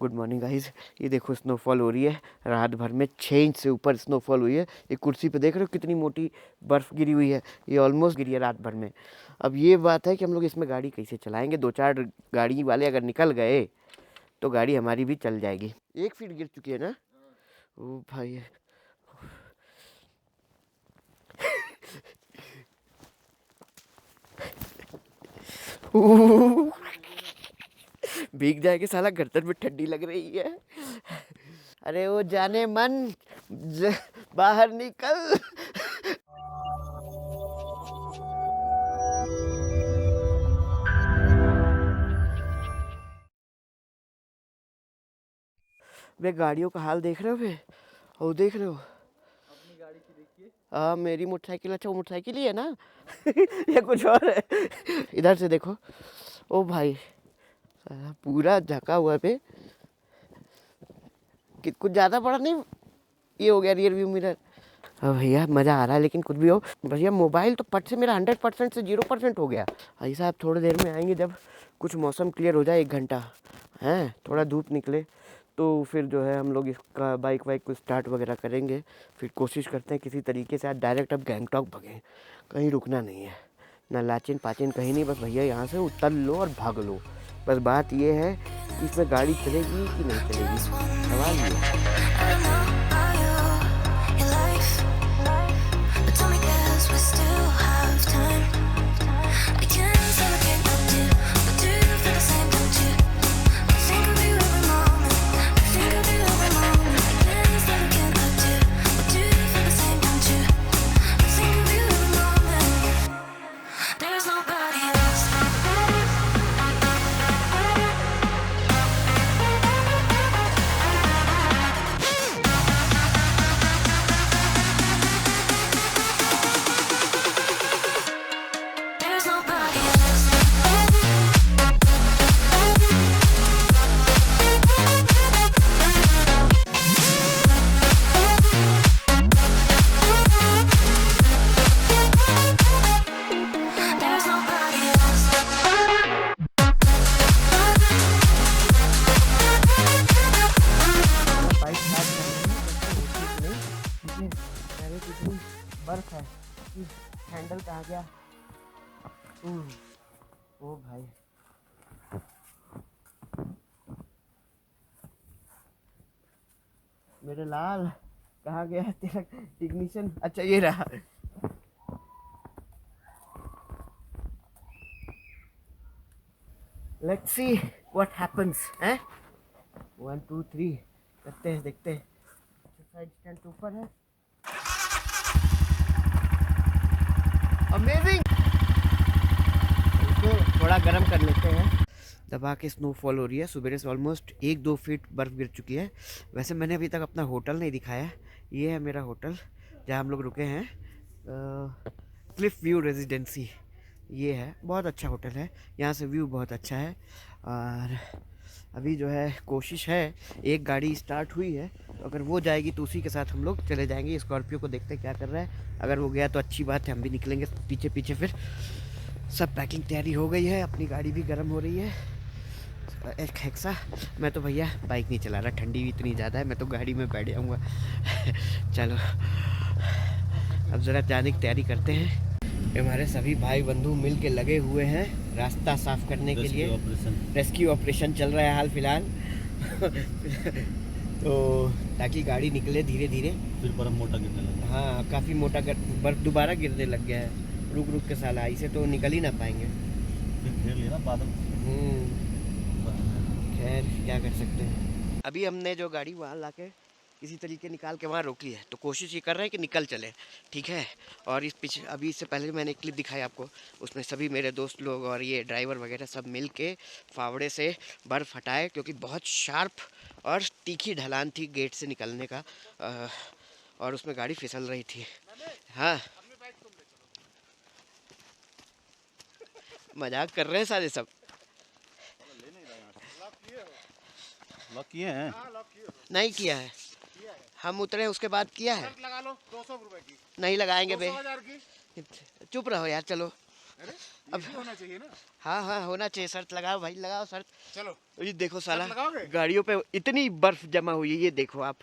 Good morning guys. ये देखो snowfall हो रही है, रात भर में 6 इंच से ऊपर स्नोफॉल हुई है। एक कुर्सी पे देख रहे हो कितनी मोटी बर्फ़ गिरी हुई है, ये ऑलमोस्ट गिरी है रात भर में। अब ये बात है कि हम लोग इसमें गाड़ी कैसे चलाएंगे। 2-4 गाड़ी वाले अगर निकल गए तो गाड़ी हमारी भी चल जाएगी। 1 फीट गिर चुकी है ना। ओ भाई भीग जाएगी साला, गर्दन में ठंडी लग रही है। अरे वो जाने मन बाहर निकल। वे गाड़ियों का हाल देख रहे हो वे, वो देख रहे हो अपनी गाड़ी की देखिए। हाँ मेरी मोटरसाइकिल, अच्छा वो मोटरसाइकिल ही है ना। ये कुछ और है। इधर से देखो, ओ भाई साला पूरा ढका हुआ पे कि कुछ ज़्यादा बड़ा नहीं ये हो गया रियर व्यू मिरर। हाँ भैया मज़ा आ रहा है, लेकिन कुछ भी हो भैया मोबाइल तो पट से मेरा 100% से 0% हो गया। ऐसा आप थोड़ी देर में आएंगे जब कुछ मौसम क्लियर हो जाए, 1 घंटा हैं थोड़ा धूप निकले तो फिर जो है हम लोग इसका बाइक वाइक को स्टार्ट वगैरह करेंगे। फिर कोशिश करते हैं किसी तरीके से आज डायरेक्ट अब गैंगटॉक भगें, कहीं रुकना नहीं है ना, लाचिन पाचिन कहीं नहीं, बस भैया यहाँ से उतर लो और भाग लो। बस बात ये है कि इसमें गाड़ी चलेगी कि नहीं चलेगी, सवाल ये है। बर्फ है, हैंडल कहाँ गया। ओ भाई मेरे लाल कहाँ गया तेरा इग्निशन, अच्छा ये रहा। लेट्स सी व्हाट हैपेंस हैं। 1 2 3 करते हैं, देखते हैं। साइड स्टैंड के ऊपर है, अमेजिंग। इसको थोड़ा गर्म कर लेते हैं। दबा के स्नोफॉल हो रही है, सुबह से ऑलमोस्ट 1-2 फीट बर्फ़ गिर चुकी है। वैसे मैंने अभी तक अपना होटल नहीं दिखाया। ये है मेरा होटल जहाँ हम लोग रुके हैं, क्लिफ व्यू रेजिडेंसी। ये है, बहुत अच्छा होटल है, यहाँ से व्यू बहुत अच्छा है। और अभी जो है कोशिश है, एक गाड़ी स्टार्ट हुई है तो अगर वो जाएगी तो उसी के साथ हम लोग चले जाएंगे। स्कॉर्पियो को देखते हैं क्या कर रहा है, अगर वो गया तो अच्छी बात है, हम भी निकलेंगे पीछे पीछे। फिर सब पैकिंग तैयारी हो गई है, अपनी गाड़ी भी गर्म हो रही है। एक हेक्सा, मैं तो भैया बाइक नहीं चला रहा, ठंडी भी इतनी ज़्यादा है, मैं तो गाड़ी में बैठ जाऊँगा। चलो अब ज़रा जाने की तैयारी करते हैं। हमारे सभी भाई बंधु मिल के लगे हुए हैं रास्ता साफ करने के लिए। रेस्क्यू ऑपरेशन चल रहा है हाल फिलहाल। तो ताकि गाड़ी निकले धीरे धीरे। फिर बर्फ मोटा गिरने लगा। हाँ काफ़ी मोटा बर्फ दोबारा गिरने लग गया है, रुक रुक के साला, इसे तो निकल ही ना पाएंगे। फिर घेर लिया ना बादल। खैर क्या कर सकते हैं। अभी हमने जो गाड़ी वहाँ ला के किसी तरीके निकाल के वहाँ रोक ली है, तो कोशिश ये कर रहे हैं कि निकल चले, ठीक है। और इस पीछे अभी इससे पहले मैंने एक क्लिप दिखाई आपको, उसमें सभी मेरे दोस्त लोग और ये ड्राइवर वगैरह सब मिल के फावड़े से बर्फ़ हटाए, क्योंकि बहुत शार्प और तीखी ढलान थी गेट से निकलने का, और उसमें गाड़ी फिसल रही थी। हाँ मजाक कर रहे हैं सारे सब। लॉक किए हैं? नहीं किया है, हम उतरे उसके बाद किया है। लगा लो 200 रुपए की, नहीं लगाएंगे बे, 200,000 की। चुप रहो यार, चलो अब होना चाहिए ना। हाँ हाँ होना चाहिए, शर्त लगाओ भाई, लगाओ शर्त। चलो ये देखो साला लगाओगे? गाड़ियों पे इतनी बर्फ जमा हुई है, ये देखो आप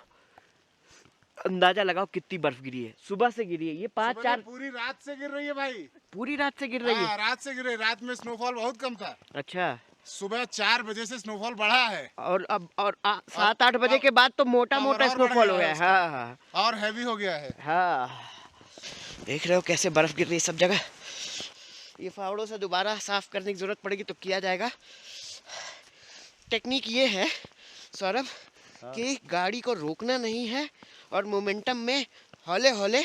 अंदाजा लगाओ कितनी बर्फ गिरी है, सुबह से गिरी है ये सुबह से पूरी रात से गिर रही है भाई। पूरी रात से गिर रही है। हाँ, रात से गिर रही है। रात में स्नोफॉल बहुत कम था। अच्छा। सुबह 4 बजे से स्नोफॉल बढ़ा है और अब 7-8 बजे के बाद तो मोटा मोटा और बढ़ स्नोफॉल गया हो गया है है। हाँ हाँ और हैवी हो गया है। हाँ, देख रहे हो कैसे बर्फ गिर रही है सब जगह। ये फावड़ों से दोबारा साफ करने की जरूरत पड़ेगी तो किया जाएगा। टेक्निक ये है सौरभ कि गाड़ी को रोकना नहीं है और मोमेंटम में हौले हौले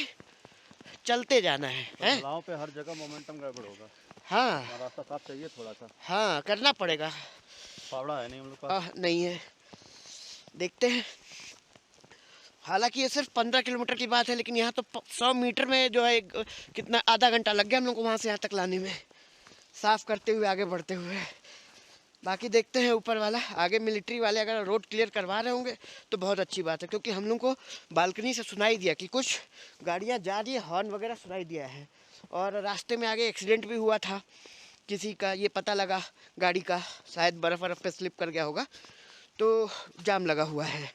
चलते जाना है, हैं? ढलाव पे हर जगह मोमेंटम गड़बड़ होगा। हाँ रास्ता साफ चाहिए थोड़ा सा। हाँ करना पड़ेगा। फावड़ा है नहीं हम लोग का। नहीं है, देखते हैं। हालांकि ये सिर्फ 15 किलोमीटर की बात है, लेकिन यहाँ तो 100 मीटर में जो है कितना आधा घंटा लग गया हम लोग को वहाँ से यहाँ तक लाने में, साफ करते हुए आगे बढ़ते हुए। बाकी देखते हैं ऊपर वाला, आगे मिलिट्री वाले अगर रोड क्लियर करवा रहे होंगे तो बहुत अच्छी बात है, क्योंकि हम लोग को बालकनी से सुनाई दिया कि कुछ गाड़ियाँ जा रही है, हॉर्न वगैरह सुनाई दिया है। और रास्ते में आगे एक्सीडेंट भी हुआ था किसी का, ये पता लगा गाड़ी का, शायद बर्फ़ बर्फ़ पे स्लिप कर गया होगा तो जाम लगा हुआ है।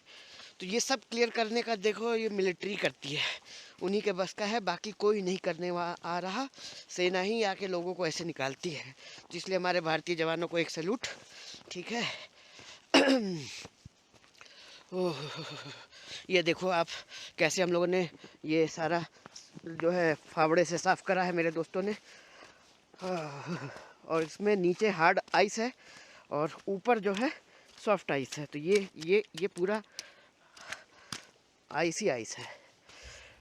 तो ये सब क्लियर करने का देखो ये मिलिट्री करती है, उन्हीं के बस का है, बाकी कोई नहीं करने आ रहा। सेना ही आके लोगों को ऐसे निकालती है, तो इसलिए हमारे भारतीय जवानों को एक सैल्यूट। ठीक है। ओह, ये देखो आप कैसे हम लोगों ने ये सारा जो है फावड़े से साफ़ करा है मेरे दोस्तों ने। और इसमें नीचे हार्ड आइस है और ऊपर जो है सॉफ्ट आइस है, तो ये पूरा आइस ही आइस है।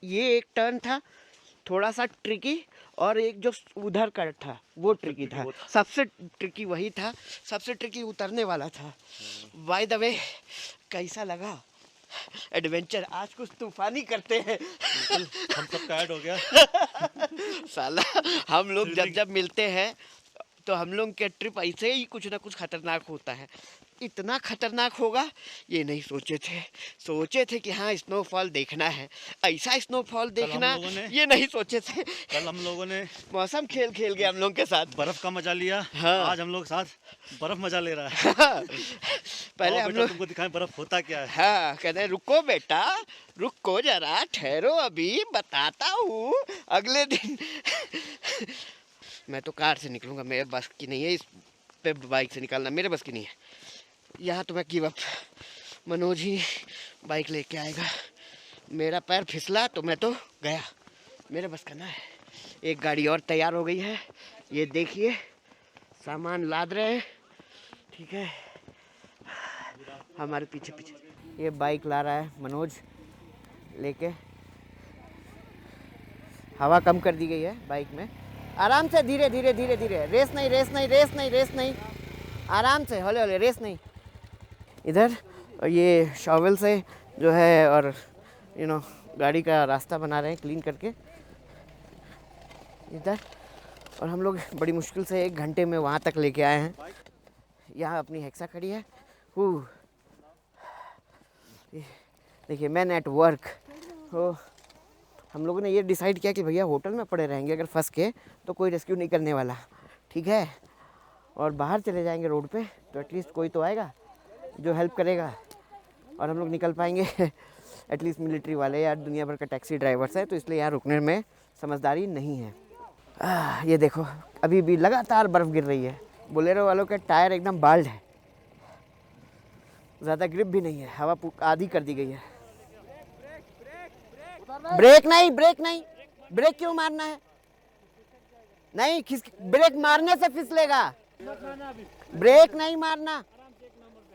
ये एक टर्न था थोड़ा सा ट्रिकी, और एक जो उधर का था वो ट्रिकी था। सबसे ट्रिकी वही था, सबसे ट्रिकी उतरने वाला था। बाय द वे कैसा लगा एडवेंचर? आज कुछ तूफानी करते हैं। हम सबका ऐड हो गया। साला हम लोग जब मिलते हैं तो हम लोग के ट्रिप ऐसे ही कुछ ना कुछ खतरनाक होता है। इतना खतरनाक होगा ये नहीं सोचे थे कि हाँ स्नोफॉल देखना है, ऐसा स्नोफॉल देखना ये नहीं सोचे थे। कल हम लोगों ने मौसम खेल गया हम लोग के साथ, बर्फ का मजा लिया। हाँ। आज हम लोग साथ बर्फ मजा ले रहा है। हाँ। पहले हम लोग तुमको दिखाएं बर्फ होता क्या है। हाँ कहते हैं रुको बेटा रुको जरा ठहरो, अभी बताता हूँ अगले दिन। मैं तो कार से निकलूंगा, मेरे बस की नहीं है इस पे बाइक से निकालना, मेरे बस की नहीं है। यहाँ तो मैं गिव अप, मनोज ही बाइक लेके आएगा। मेरा पैर फिसला तो मैं तो गया, मेरे बस का ना है। एक गाड़ी और तैयार हो गई है, ये देखिए सामान लाद रहे हैं। ठीक है, हमारे पीछे पीछे ये बाइक ला रहा है मनोज लेके। हवा कम कर दी गई है बाइक में, आराम से धीरे धीरे धीरे धीरे, रेस नहीं, आराम से हौले हौले, रेस नहीं। इधर ये शॉवल से जो है और गाड़ी का रास्ता बना रहे हैं क्लीन करके इधर। और हम लोग बड़ी मुश्किल से 1 घंटे में वहाँ तक लेके आए हैं। यहाँ अपनी हेक्सा खड़ी है। देखिए मैन एट वर्क हो। हम लोगों ने ये डिसाइड किया कि भैया होटल में पड़े रहेंगे, अगर फंस के तो कोई रेस्क्यू नहीं करने वाला, ठीक है। और बाहर चले जाएंगे रोड पे तो एटलीस्ट कोई तो आएगा जो हेल्प करेगा, और हम लोग निकल पाएंगे। एटलीस्ट मिलिट्री वाले या दुनिया भर का टैक्सी ड्राइवर्स है, तो इसलिए यहाँ रुकने में समझदारी नहीं है। ये देखो अभी भी लगातार बर्फ़ गिर रही है। बोलेरो वालों के टायर एकदम बाल्ड है, ज़्यादा ग्रिप भी नहीं है, हवा आधी कर दी गई है। ब्रेक नहीं, ब्रेक क्यों मारना है? नहीं, ब्रेक मारने से फिसलेगा, ब्रेक नहीं मारना,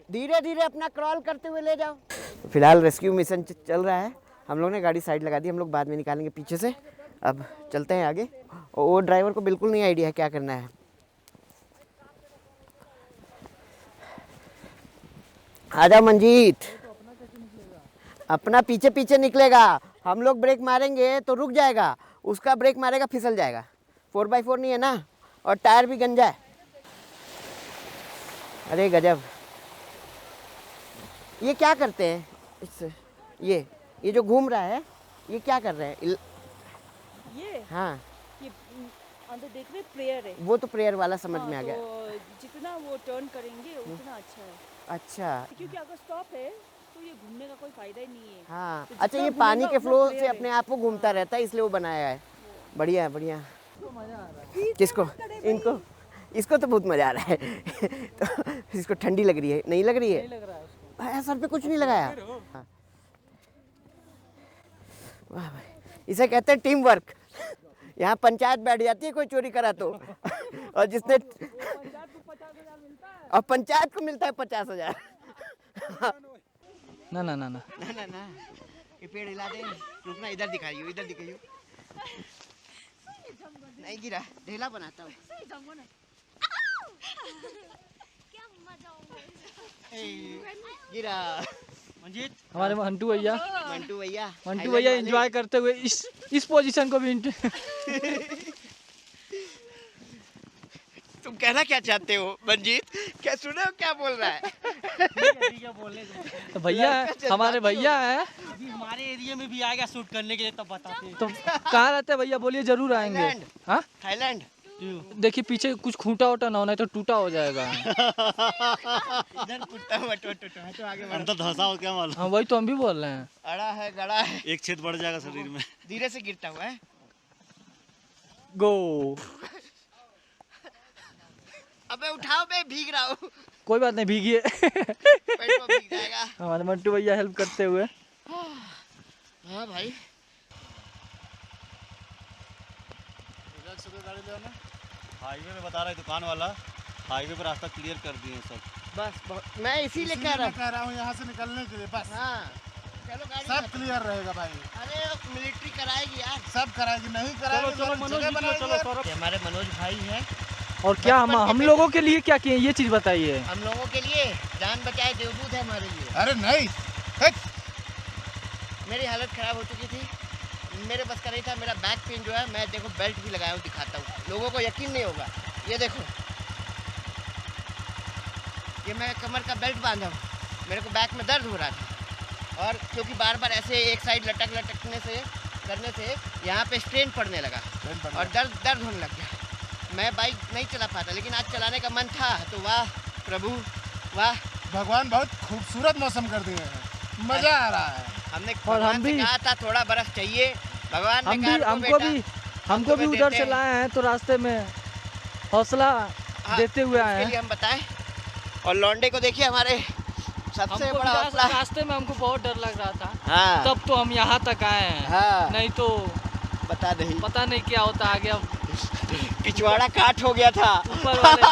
धीरे धीरे अपना क्रॉल करते हुए ले जाओ। फिलहाल रेस्क्यू मिशन चल रहा है, हम लोग ने गाड़ी साइड लगा दी, हम लोग बाद में निकालेंगे पीछे से। अब चलते हैं आगे। और वो ड्राइवर को बिल्कुल नहीं आइडिया है क्या करना है। आजा मंजीत, अपना पीछे पीछे निकलेगा। हम लोग ब्रेक मारेंगे तो रुक जाएगा, उसका ब्रेक मारेगा फिसल जाएगा। 4x4 नहीं है ना, और टायर भी गंजा है। अरे गजब, ये क्या करते हैं इससे? ये जो घूम रहा है ये क्या कर रहे हैं? ये हाँ ये अंदर देख रहे प्रेयर है। वो तो प्रेयर वाला समझ हाँ, में आ गया। तो जितना वो टर्न करेंगे उतना अच्छा है, अच्छा क्योंकि अगर स्टॉप है तो ये घूमने का कोई फायदा ही नहीं है। हाँ, तो अच्छा जितना ये घूमेगा पानी के उतना फ्लो prayer से है। अपने आप को घूमता रहता है, इसलिए वो बनाया है। बढ़िया है, बढ़िया। किसको? इनको? इसको तो बहुत मजा आ रहा है। तो इसको ठंडी लग रही है? नहीं लग रही है? लग रहा है उसको। भाई सर पे कुछ नहीं लगाया। हाँ। वाह भाई, इसे कहते हैं टीम वर्क। यहाँ पंचायत बैठ जाती है कोई चोरी करा तो। और जिसने और पंचायत को मिलता है 50,000। ना ना ना ना ना ना ना, ये पेड़ हिला दे। रुकना, इधर दिखाइयो, इधर दिखाइयो। नहीं गिरा, ढेला बनाता हूँ। गिरा। मंजीत हमारे मंटू भैया मंटू भैया एंजॉय करते हुए इस पोजीशन को भी तुम कहना क्या चाहते हो मंजीत? क्या सुने हो क्या बोल रहा है? तो भैया हमारे भैया है। अभी हमारे एरिया में भी आएगा शूट करने के लिए, तब बताते हैं। तो कहाँ रहते हैं भैया? बोलिए, जरूर आएंगे। थाईलैंड। हाँ, थाईलैंड। देखिए पीछे कुछ खूंटा वूटा ना होना, तो टूटा हो जाएगा। इधर कुत्ता मत तो आगे बढ़ो। अंदर धंसा हो क्या मालूम, हाँ, वही तो हम भी बोल रहे हैं। अड़ा है, गड़ा है, एक छेद बढ़ जाएगा शरीर में। धीरे से गिरता हुआ है। गो। अबे उठाओ, मैं भीग रहा हूँ। कोई बात नहीं, भीगिए। पेट में भीग जाएगा। हमारे मंटू भैया हेल्प करते हुए। हाँ भाई, हाईवे में बता रहा है दुकान वाला, हाईवे पर रास्ता क्लियर कर दिए सब। बस मैं इसीलिए कह रहा हूँ। यहाँ से निकलने के लिए बस हाँ, चलो गाड़ी सब में। क्लियर रहेगा भाई। अरे मिलिट्री कराएगी यार। सब कराएगी, नहीं कराएगी चलो तो मनोज जगह जी, चलो बनाएगी। सौरभ। ये हमारे मनोज भाई हैं। और क्या हम लोगों के लिए क्या किए, ये चीज बताइए। हम लोगों के लिए जान बचाए देवदूत है हमारे लिए। अरे नहीं, हट। मेरी हालत खराब हो चुकी थी, मेरे बस का नहीं था। मेरा बैक पेन जो है, मैं देखो बेल्ट भी लगाया हूँ, दिखाता हूँ, लोगों को यकीन नहीं होगा। ये देखो, ये मैं कमर का बेल्ट बांधा हूँ, मेरे को बैक में दर्द हो रहा था। और क्योंकि बार बार ऐसे एक साइड लटकने से करने से यहाँ पे स्ट्रेन पड़ने लगा और दर्द होने लग गया। मैं बाइक नहीं चला पाता, लेकिन आज चलाने का मन था, तो वाह प्रभु वाह, भगवान बहुत खूबसूरत मौसम कर दिए हैं, मजा आ रहा है। हमने और भगवान हम से भी कहा था थोड़ा बर्फ चाहिए, भगवान ने कहा हमको भी उधर से लाए हैं, तो रास्ते में हौसला देते हुए आए हैं। हैं। हम बताएं, और लौंडे को देखिए, हमारे सबसे बड़ा हौसला। रास्ते में हमको बहुत डर लग रहा था, हाँ, तब तो हम यहाँ तक आए हैं। हाँ, नहीं तो पता नहीं क्या होता आगे। अब पिछवाड़ा काट हो गया था, ऊपर वाले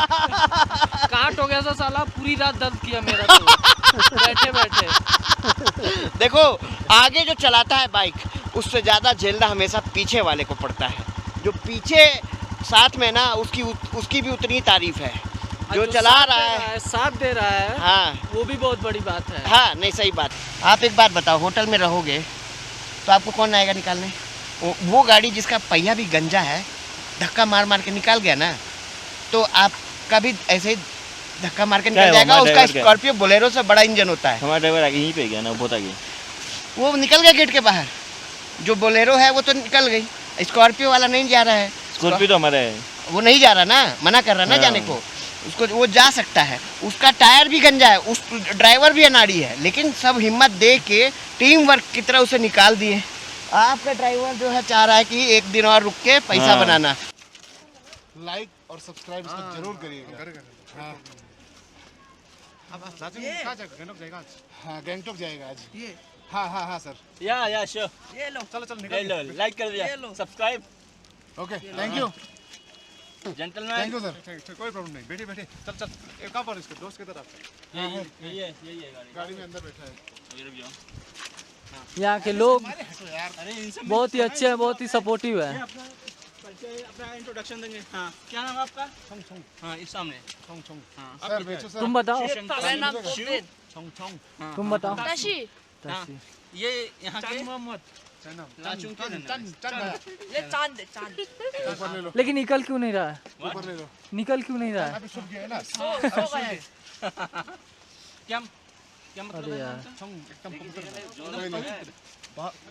काट हो गया था साला, पूरी रात दर्द किया मेरा तो बैठे बैठे। देखो आगे जो चलाता है बाइक, उससे ज़्यादा झेलना हमेशा पीछे वाले को पड़ता है। जो पीछे साथ में ना, उसकी भी उतनी तारीफ है। जो चला रहा है, साथ दे रहा है, हाँ, वो भी बहुत बड़ी बात है। हाँ, नहीं सही बात। आप एक बात बताओ, होटल में रहोगे तो आपको कौन आएगा निकालने? वो गाड़ी जिसका पहिया भी गंजा है, धक्का मार मार के निकाल गया ना, तो आपका भी ऐसे ही धक्का मार के निकल जाएगा। उसका स्कॉर्पियो बोलेरो से बड़ा इंजन होता है। हमारा ड्राइवर आगे यहीं पे गया ना, बहुत आगे। वो निकल गया गेट के बाहर। जो बोलेरो है वो तो निकल गई, स्कॉर्पियो वाला नहीं जा रहा है। स्कॉर्पियो तो हमारा है, वो नहीं जा रहा ना, मना कर रहा ना जाने को। उसको वो जा सकता है, उसका टायर भी गंजा है, उस ड्राइवर भी अनाड़ी है, लेकिन सब हिम्मत दे के टीम वर्क की तरह उसे निकाल दिए। आपका ड्राइवर जो है चाह रहा है कि एक दिन और रुक के पैसा बनाना। लाइक और सब्सक्राइब इसको जरूर करिएगा। हाँ, हाँ, गैंगटॉक जाएगा आज। हाँ हाँ हाँ सर, या श्योर। ये लो, चलो ले लो, लाइक कर दिया, subscribe. Okay, thank you, gentleman, thank you sir. कोई प्रॉब्लम नहीं, बैठे बैठे, चल कहाँ पर इसके दोस्त की तरफ यही है गाड़ी में अंदर बैठा है। यहाँ के लोग अरे इनसे बहुत ही अच्छे हैं, बहुत ही सपोर्टिव है। अपना इंट्रोडक्शन देंगे। हाँ, क्या नाम है आपका? हाँ, इस सामने। हाँ, सर बेचो सर। तुम बताओ, हाँ, तुम बताओ। हाँ, ये यहाँ के लाचुंग के ऊपर ले लो, लेकिन निकल क्यों नहीं रहा है? ऊपर ले लो। निकल क्यों नहीं रहा है? अभी सूख गया है ना। क्या क्या मतलब अरे है यार। नाम का? छंग एकदम पवित्र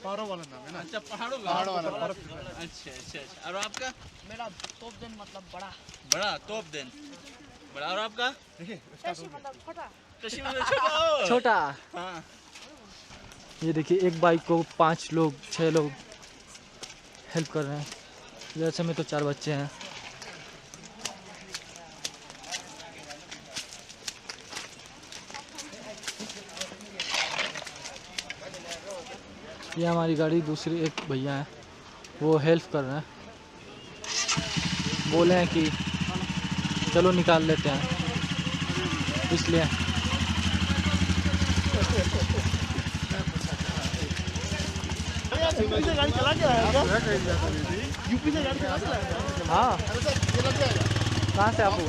पहाड़ों वाला नाम है ना। अच्छा पहाड़ों पहाड़ों वाला अच्छा अच्छा अच्छा। और आपका? मेरा तोप देन मतलब बड़ा, बड़ा तोप देन बड़ा। और आपका? देखिए टशी मतलब छोटा। टशी मतलब छोटा। छोटा। हाँ ये देखिए एक बाइक को 5 लोग 6 लोग हेल्प कर रहे हैं। जैसे में तो 4 बच्चे हैं। ये हमारी गाड़ी, दूसरी एक भैया हैं वो हेल्प कर रहे हैं, बोले हैं कि चलो निकाल लेते हैं, इसलिए। यूपी से गाड़ी चला के लाया है। हाँ, अरे सर ये लग जाएगा। कहाँ से आप हो?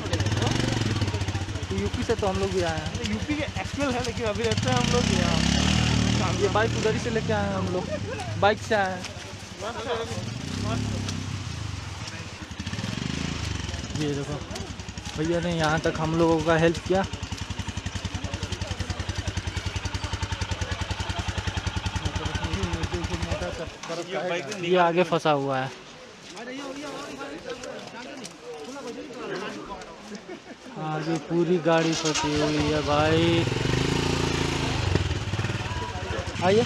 यूपी से तो हम लोग भी आए हैं। यूपी के एक्चुअल है लेकिन अभी रहते हैं हम लोग यहाँ। ये बाइक उधर ही से लेके आए हैं हम लोग, बाइक से आए हैं। ये देखो भैया ने यहाँ तक हम लोगों का हेल्प किया। ये आगे फंसा हुआ है। आगे पूरी गाड़ी फंसी हुई है भाई। आइए।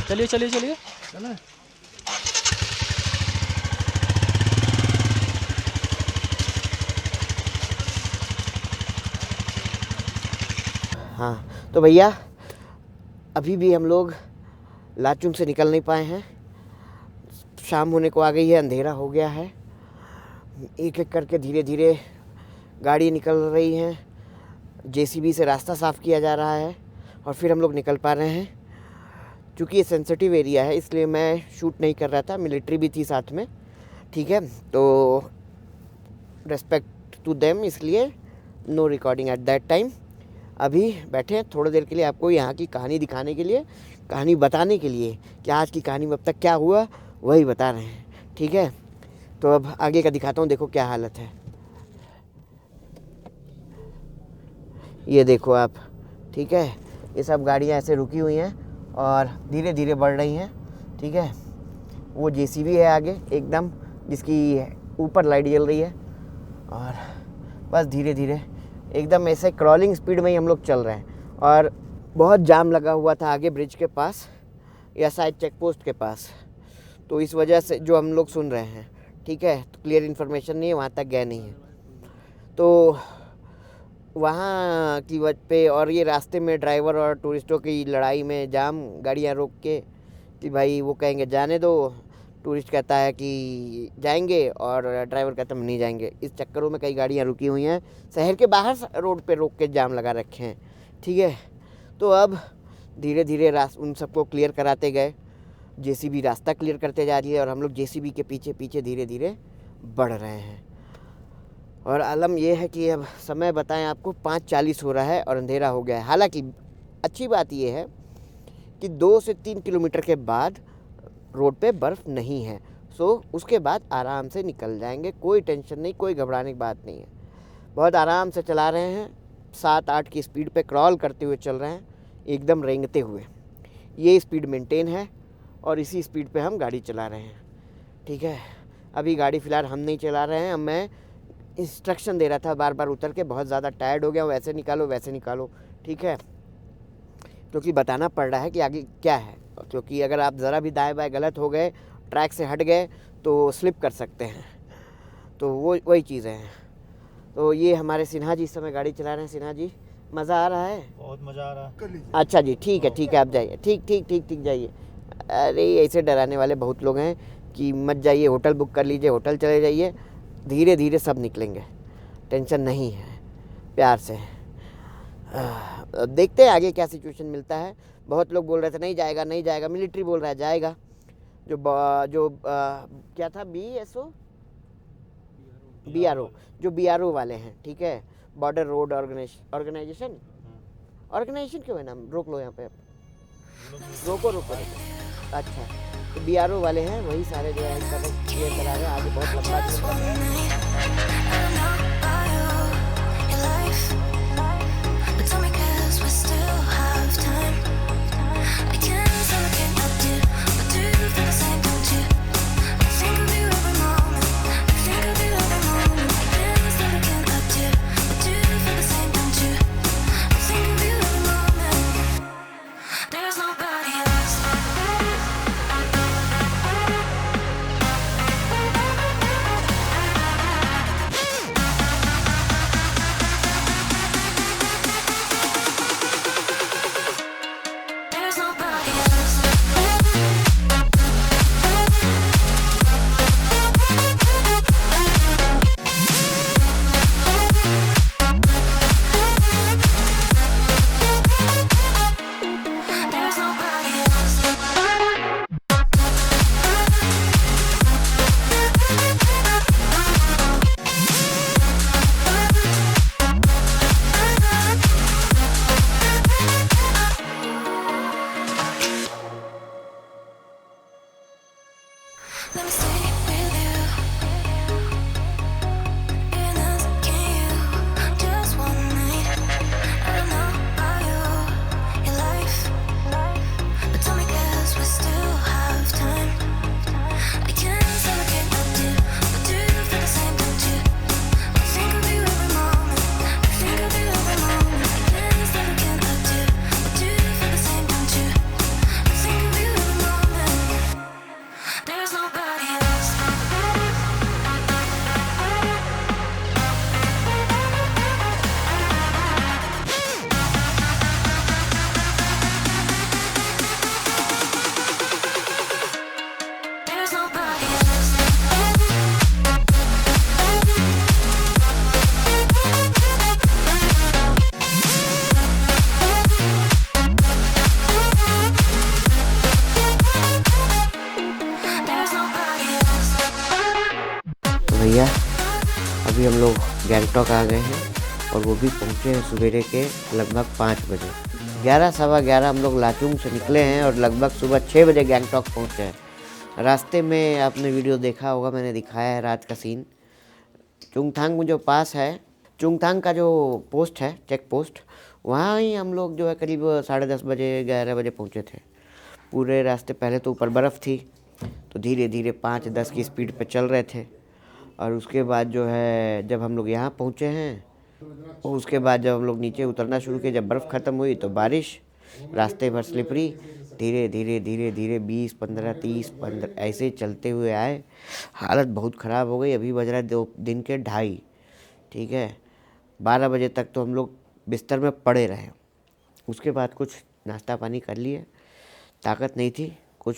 चलिए चलिए चलिए। हाँ तो भैया अभी भी हम लोग लाचुंग से निकल नहीं पाए हैं। शाम होने को आ गई है, अंधेरा हो गया है। एक एक करके धीरे धीरे गाड़ी निकल रही हैं। जेसीबी से रास्ता साफ़ किया जा रहा है और फिर हम लोग निकल पा रहे हैं। क्योंकि ये सेंसिटिव एरिया है इसलिए मैं शूट नहीं कर रहा था, मिलिट्री भी थी साथ में, ठीक है, तो रेस्पेक्ट टू देम, इसलिए no recording at that time. अभी बैठे हैं थोड़ी देर के लिए आपको यहाँ की कहानी दिखाने के लिए, कहानी बताने के लिए कि आज की कहानी में अब तक क्या हुआ वही बता रहे हैं, ठीक है। तो अब आगे का दिखाता हूँ, देखो क्या हालत है। ये देखो आप, ठीक है, ये सब गाड़ियाँ ऐसे रुकी हुई हैं और धीरे धीरे बढ़ रही हैं, ठीक है। वो जेसीबी है आगे एकदम, जिसकी ऊपर लाइट जल रही है और बस धीरे धीरे एकदम ऐसे क्रॉलिंग स्पीड में ही हम लोग चल रहे हैं। और बहुत जाम लगा हुआ था आगे ब्रिज के पास या शायद चेक पोस्ट के पास, तो इस वजह से जो हम लोग सुन रहे हैं, ठीक है, तो क्लियर इन्फॉर्मेशन नहीं है, वहाँ तक गए नहीं है। तो वहाँ की वजह पे और ये रास्ते में ड्राइवर और टूरिस्टों की लड़ाई में जाम, गाड़ियाँ रोक के कि भाई वो कहेंगे जाने दो, टूरिस्ट कहता है कि जाएंगे और ड्राइवर कहता है हम नहीं जाएंगे। इस चक्करों में कई गाड़ियाँ रुकी हुई हैं, शहर के बाहर रोड पे रोक के जाम लगा रखे हैं, ठीक है। तो अब धीरे धीरे उन सबको क्लियर कराते गए, जेसीबी रास्ता क्लियर करते जा रही है और हम लोग जेसीबी के पीछे पीछे धीरे धीरे बढ़ रहे हैं। और आलम ये है कि अब समय बताएं आपको 5:40 हो रहा है और अंधेरा हो गया है। हालांकि अच्छी बात ये है कि 2 से 3 किलोमीटर के बाद रोड पे बर्फ़ नहीं है, सो उसके बाद आराम से निकल जाएंगे, कोई टेंशन नहीं, कोई घबराने की बात नहीं है। बहुत आराम से चला रहे हैं, 7-8 की स्पीड पे क्रॉल करते हुए चल रहे हैं, एकदम रेंगते हुए। ये स्पीड मेंटेन है और इसी स्पीड पे हम गाड़ी चला रहे हैं, ठीक है। अभी गाड़ी फ़िलहाल हम नहीं चला रहे हैं, मैं इंस्ट्रक्शन दे रहा था बार बार उतर के, बहुत ज़्यादा टायर्ड हो गया हूँ, वैसे निकालो वैसे निकालो, ठीक है, क्योंकि बताना पड़ रहा है कि आगे क्या है। क्योंकि अगर आप ज़रा भी दाएं बाएं गलत हो गए, ट्रैक से हट गए तो स्लिप कर सकते हैं, तो वो वही चीज़ें हैं। तो ये हमारे सिन्हा जी इस समय गाड़ी चला रहे हैं। सिन्हा जी मज़ा आ रहा है? बहुत मज़ा आ रहा है। अच्छा जी, ठीक है आप जाइए, ठीक जाइए। अरे ऐसे डराने वाले बहुत लोग हैं कि मत जाइए, होटल बुक कर लीजिए, होटल चले जाइए, धीरे धीरे सब निकलेंगे, टेंशन नहीं है, प्यार से। देखते हैं आगे क्या सिचुएशन मिलता है। बहुत लोग बोल रहे थे नहीं जाएगा, मिलिट्री बोल रहा है जाएगा। जो क्या था, BRO, जो BRO वाले हैं, ठीक है, बॉर्डर रोड ऑर्गेनाइजेशन क्यों है नाम, रोक लो यहाँ पे। रोको रोको रोको। अच्छा, तो BRO वाले हैं, वही सारे जो है क्लियर करा रहे हैं। आगे बहुत लंबा टूर कर रहे हैं। There's nobody else. There's nobody else. There's nobody else. Let me stay with you. Even asking you just one night. I don't know about you, your life, but tell me 'cause we still have time. I can't say I can't help you, but do you feel the same, don't you? I think of you every moment. I think of you every moment. I can't say I can't help you, but do you feel the same, don't you? I think of you every moment. There's nobody else. There's nobody else. There's nobody else. तो भैया अभी हम लोग गैंगटॉक आ गए हैं और वो भी पहुँचे हैं सवेरे के लगभग 5 बजे। 11 सवा 11 हम लोग लाचुंग से निकले हैं और लगभग सुबह 6 बजे गैंगटॉक पहुँचे हैं। रास्ते में आपने वीडियो देखा होगा, मैंने दिखाया है रात का सीन। चुंगथांग में जो पास है, चुंगथांग का जो पोस्ट है, चेक पोस्ट, वहाँ ही हम लोग जो है करीब 10:30 बजे 11 बजे पहुँचे थे। पूरे रास्ते पहले तो ऊपर बर्फ़ थी, तो धीरे धीरे 5-10 की स्पीड पे चल रहे थे। और उसके बाद जो है जब हम लोग यहाँ पहुँचे हैं, और उसके बाद जब हम लोग नीचे उतरना शुरू किए, जब बर्फ़ ख़त्म हुई तो बारिश, रास्ते भर स्लिपरी, धीरे धीरे धीरे धीरे 20, 15, 30, 15 ऐसे चलते हुए आए। हालत बहुत ख़राब हो गई। अभी बज रहा है 2 दिन के 2:30, ठीक है। 12 बजे तक तो हम लोग बिस्तर में पड़े रहे। उसके बाद कुछ नाश्ता पानी कर लिए, ताकत नहीं थी कुछ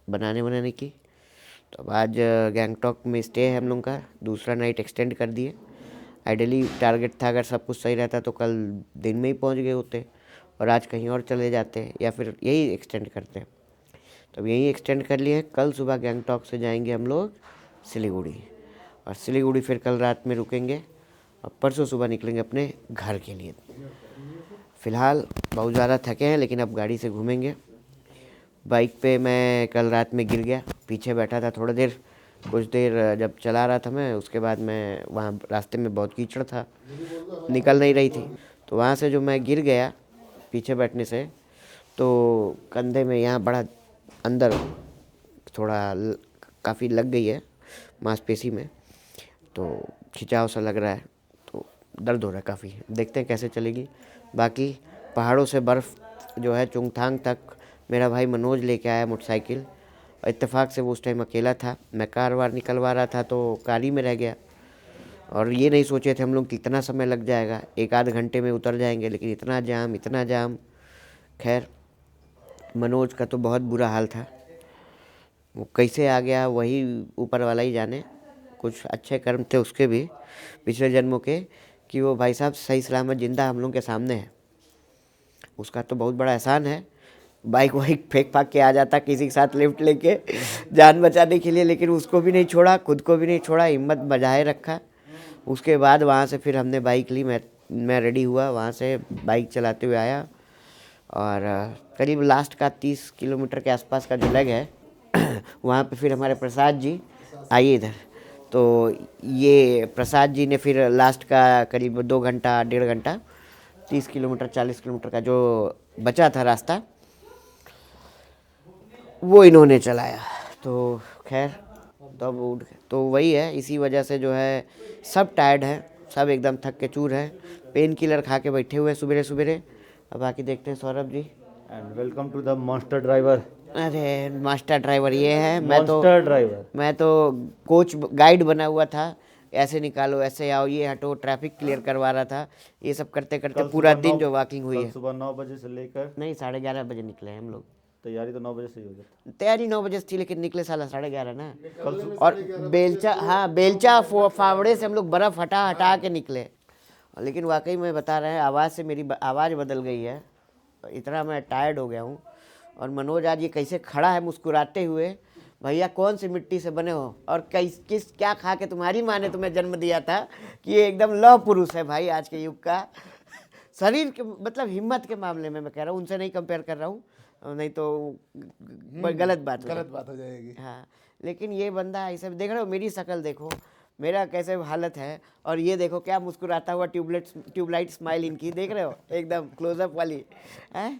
बनाने की। तो अब आज गैंगटॉक में स्टे है हम लोग का, दूसरा नाइट एक्सटेंड कर दिए। आइडियली टारगेट था अगर सब कुछ सही रहता तो कल दिन में ही पहुंच गए होते और आज कहीं और चले जाते या फिर यही एक्सटेंड करते। तो अब यही एक्सटेंड कर लिए हैं। कल सुबह गैंगटॉक से जाएंगे हम लोग सिलीगुड़ी, और सिलीगुड़ी फिर कल रात में रुकेंगे और परसों सुबह निकलेंगे अपने घर के लिए। फ़िलहाल बहुत ज़्यादा थके हैं, लेकिन अब गाड़ी से घूमेंगे। बाइक पे मैं कल रात में गिर गया, पीछे बैठा था थोड़ा देर, कुछ देर जब चला रहा था मैं, उसके बाद मैं वहाँ रास्ते में बहुत कीचड़ था, निकल नहीं रही थी, तो वहाँ से जो मैं गिर गया पीछे बैठने से, तो कंधे में यहाँ बड़ा अंदर थोड़ा काफ़ी लग गई है मांसपेशी में, तो खिंचाव सा लग रहा है, तो दर्द हो रहा है काफ़ी। देखते हैं कैसे चलेगी। बाकी पहाड़ों से बर्फ़ जो है चुंगथांग तक मेरा भाई मनोज लेके आया मोटरसाइकिल। इत्तेफाक से वो उस टाइम अकेला था, मैं कार वार निकलवा रहा था तो कार ही में रह गया। और ये नहीं सोचे थे हम लोग कितना समय लग जाएगा, 1-8 घंटे में उतर जाएंगे, लेकिन इतना जाम। खैर मनोज का तो बहुत बुरा हाल था, वो कैसे आ गया वही ऊपर वाला ही जाने। कुछ अच्छे कर्म थे उसके भी पिछले जन्मों के, कि वो भाई साहब सही सलामत जिंदा हम लोग के सामने है। उसका तो बहुत बड़ा एहसान है। बाइक वाइक फेंक फाक के आ जाता किसी के साथ लिफ्ट लेके जान बचाने के लिए, लेकिन उसको भी नहीं छोड़ा, खुद को भी नहीं छोड़ा, हिम्मत बजाए रखा। उसके बाद वहाँ से फिर हमने बाइक ली, मैं रेडी हुआ, वहाँ से बाइक चलाते हुए आया। और करीब लास्ट का 30 किलोमीटर के आसपास का जो लेग है वहाँ पे फिर हमारे प्रसाद जी आइए इधर। तो ये प्रसाद जी ने फिर लास्ट का करीब 2 घंटा 1.5 घंटा 30 किलोमीटर 40 किलोमीटर का जो बचा था रास्ता वो इन्होंने चलाया। तो खैर तब उठ तो वही है, इसी वजह से जो है सब टायर्ड है, सब एकदम थक के चूर है, पेन किलर खा के बैठे हुए सुबह सुबह। अब बाकी देखते हैं Saurabh ji. And welcome to the monster driver. अरे मास्टर ड्राइवर ये है, मॉन्स्टर ड्राइवर। मैं तो कोच गाइड बना हुआ था, ऐसे निकालो ऐसे आओ ये हटो, ट्रैफिक क्लियर करवा रहा था। ये सब करते करते पूरा दिन जो वॉकिंग हुई है, सुबह 9 बजे से लेकर नहीं 11:30 बजे निकले हैं हम लोग। तैयारी तो 9 बजे से ही हो जाती। तैयारी 9 बजे से थी लेकिन निकले साला 11:30 ना। और बेलचा, हाँ बेलचा फावड़े से हम लोग बर्फ़ हटा हटा के निकले। लेकिन वाकई में बता रहे हैं आवाज़ से मेरी आवाज़ बदल गई है, इतना मैं टायर्ड हो गया हूँ। और मनोज आज ये कैसे खड़ा है मुस्कुराते हुए, भैया कौन सी मिट्टी से बने हो और किस क्या खा के तुम्हारी माँ ने तुम्हें जन्म दिया था कि ये एकदम लौह पुरुष है भाई आज के युग का। शरीर के मतलब हिम्मत के मामले में मैं कह रहा हूँ, उनसे नहीं कंपेयर कर रहा हूँ, नहीं तो गलत बात हो जाएगी। हाँ लेकिन ये बंदा ऐसे देख रहे हो, मेरी शक्ल देखो, मेरा कैसे हालत है, और ये देखो क्या मुस्कुराता हुआ ट्यूबलाइट स्माइल इनकी देख रहे हो, एकदम क्लोजअप वाली है।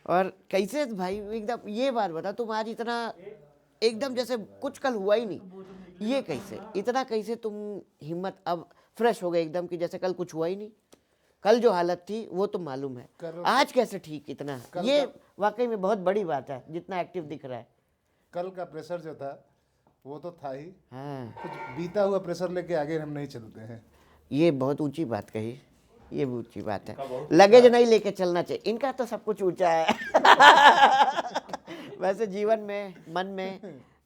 और कैसे भाई एकदम ये बात बता, तुम आज इतना एकदम जैसे कुछ कल हुआ ही नहीं, ये कैसे इतना कैसे तुम हिम्मत अब फ्रेश हो गए एकदम कि जैसे कल कुछ हुआ ही नहीं। कल जो हालत थी वो तो मालूम है, आज कैसे ठीक इतना, ये वाकई में बहुत बड़ी बात है जितना एक्टिव दिख रहा है। कल का प्रेशर जो था वो तो था ही, हाँ कुछ बीता हुआ प्रेशर लेके आगे हम नहीं चलते हैं। ये बहुत ऊंची बात कही, ये भी ऊंची बात है। लगेज नहीं लेके चलना चाहिए, इनका तो सब कुछ ऊंचा है। वैसे जीवन में मन में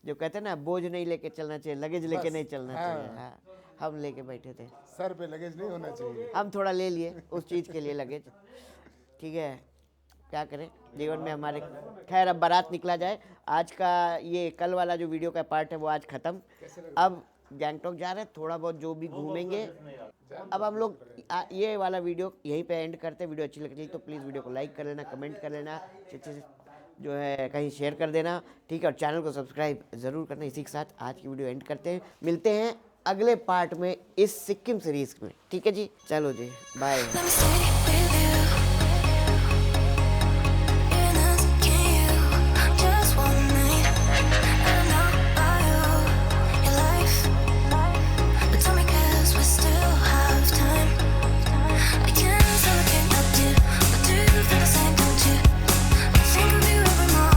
जो कहते हैं ना, बोझ नहीं लेके चलना चाहिए, लगेज लेके नहीं चलना चाहिए। हाँ हम लेके बैठे थे, सर पे लगेज नहीं होना चाहिए। हम थोड़ा ले लिए उस चीज़ के लिए लगेज, ठीक है क्या करें जीवन में हमारे। खैर अब बारात निकला जाए, आज का ये कल वाला जो वीडियो का पार्ट है वो आज ख़त्म। अब गैंगटॉक जा रहे हैं, थोड़ा बहुत जो भी घूमेंगे। अब हम लोग ये वाला वीडियो यहीं पे एंड करते हैं। वीडियो अच्छी लग रही तो प्लीज़ वीडियो को लाइक कर लेना, कमेंट कर लेना, अच्छे से जो है कहीं शेयर कर देना, ठीक है। और चैनल को सब्सक्राइब ज़रूर करना। इसी के साथ आज की वीडियो एंड करते हैं, मिलते हैं अगले पार्ट में इस सिक्किम सीरीज़ में, ठीक है जी। चलो जी बाय।